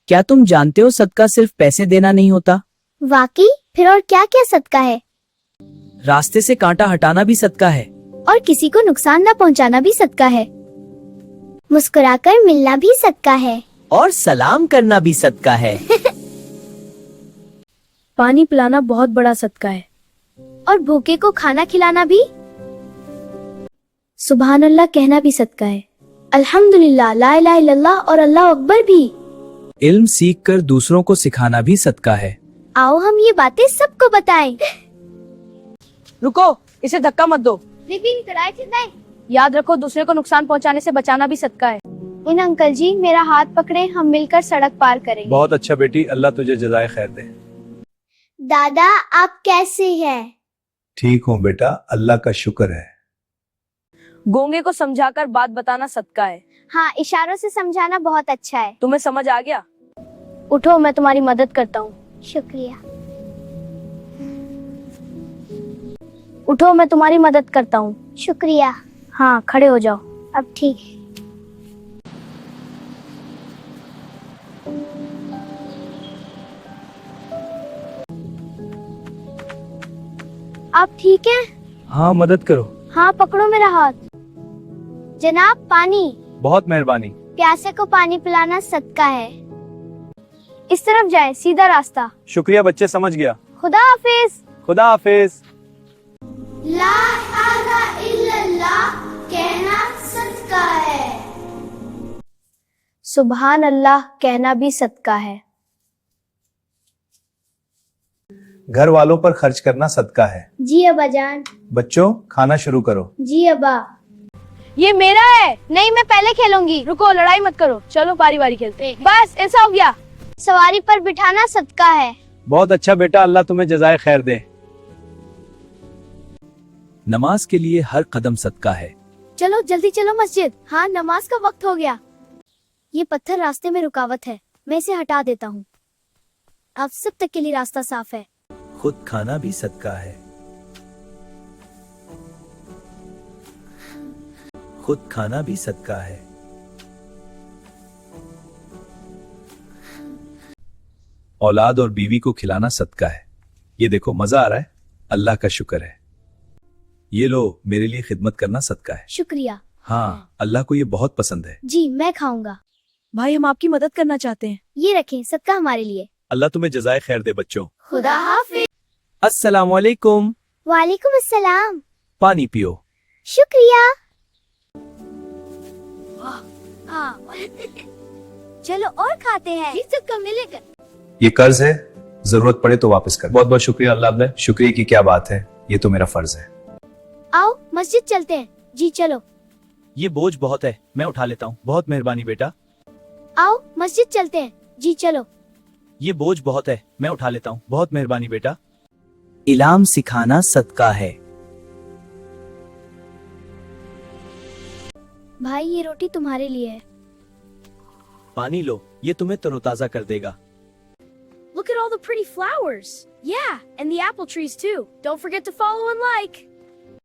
क्या तुम जानते हो सदका सिर्फ पैसे देना नहीं होता, वाकई? फिर और क्या क्या सदका है? रास्ते से कांटा हटाना भी सदका है, और किसी को नुकसान न पहुंचाना भी सदका है। मुस्कुराकर मिलना भी सदका है। और सलाम करना भी सदका है। पानी पिलाना बहुत बड़ा सदका है। और भूखे को खाना खिलाना भी। सुभान अल्लाह कहना भी सदका है। अल्हम्दुलिल्लाह, ला इलाहा इल्लल्लाह और अल्लाह अकबर भी। इल्म सीख कर दूसरों को सिखाना भी सदका है। आओ हम ये बातें सबको बताएं। रुको, इसे धक्का मत दो। याद रखो, दूसरे को नुकसान पहुंचाने से बचाना भी सदका है। इन अंकल जी मेरा हाथ पकड़े, हम मिलकर सड़क पार करेंगे। बहुत अच्छा बेटी, अल्लाह तुझे जज़ाए खैर दे। दादा आप कैसे हैं? ठीक हूँ बेटा, अल्लाह का शुक्र है। गूंगे को समझाकर बात बताना सदका है। हाँ, इशारों से समझाना बहुत अच्छा है। तुम्हें समझ आ गया? उठो, मैं तुम्हारी मदद करता हूँ। शुक्रिया। उठो, मैं तुम्हारी मदद करता हूँ। शुक्रिया। हाँ, खड़े हो जाओ। अब ठीक है। आप ठीक हैं? हाँ, मदद करो। हाँ, पकड़ो मेरा हाथ। जनाब पानी। बहुत मेहरबानी। प्यासे को पानी पिलाना सदका है। इस तरफ जाए, सीधा रास्ता। शुक्रिया बच्चे, समझ गया। खुदा हाफिज। खुदा हाफिज। ला इलाहा इल्लल्लाह कहना सदका है। सुभान अल्लाह कहना भी सदका है। घर वालों पर खर्च करना सदका है। जी अब्बा जान। बच्चों, खाना शुरू करो। जी अब्बा। ये मेरा है। नहीं, मैं पहले खेलूंगी। रुको, लड़ाई मत करो, चलो बारी बारी खेलते हैं। बस ऐसा हो गया। सवारी पर बिठाना सदका है। बहुत अच्छा बेटा, अल्लाह तुम्हें जज़ाए खैर दे। नमाज के लिए हर कदम सदका है। चलो जल्दी चलो मस्जिद। हाँ, नमाज का वक्त हो गया। ये पत्थर रास्ते में रुकावट है, मैं इसे हटा देता हूँ। अब सब तक के लिए रास्ता साफ है। खुद खाना भी सदका है। खुद खाना भी सदका है। औलाद और बीवी को खिलाना सदका है। ये देखो, मजा आ रहा है, अल्लाह का शुक्र है। ये लो, मेरे लिए खिदमत करना सदका है। शुक्रिया। हाँ, अल्लाह को ये बहुत पसंद है। जी मैं खाऊंगा। भाई, हम आपकी मदद करना चाहते हैं। ये रखें, सदका हमारे लिए। अल्लाह तुम्हें जज़ाए खैर दे बच्चों। खुदा हाफिज। अस्सलाम वालेकुम। वालेकुम अस्सलाम। पानी पियो। शुक्रिया। हाँ। चलो और खाते हैं। सदका मिलेगा। ये कर्ज है, जरूरत पड़े तो वापस कर। बहुत बहुत शुक्रिया अल्लाह अब्दुल्ला। शुक्रिया की क्या बात है, ये तो मेरा फर्ज है। आओ मस्जिद चलते हैं। जी चलो। ये बोझ बहुत है, मैं उठा लेता हूँ। बहुत मेहरबानी बेटा। आओ मस्जिद चलते हैं। जी चलो। ये बोझ बहुत है, मैं उठा लेता हूँ। बहुत मेहरबानी बेटा। इलाम सिखाना सदका है। भाई ये रोटी तुम्हारे लिए है। पानी लो, ये तुम्हें तरोताजा कर देगा। Look at all the pretty flowers. Yeah, and the apple trees too. Don't forget to follow and like.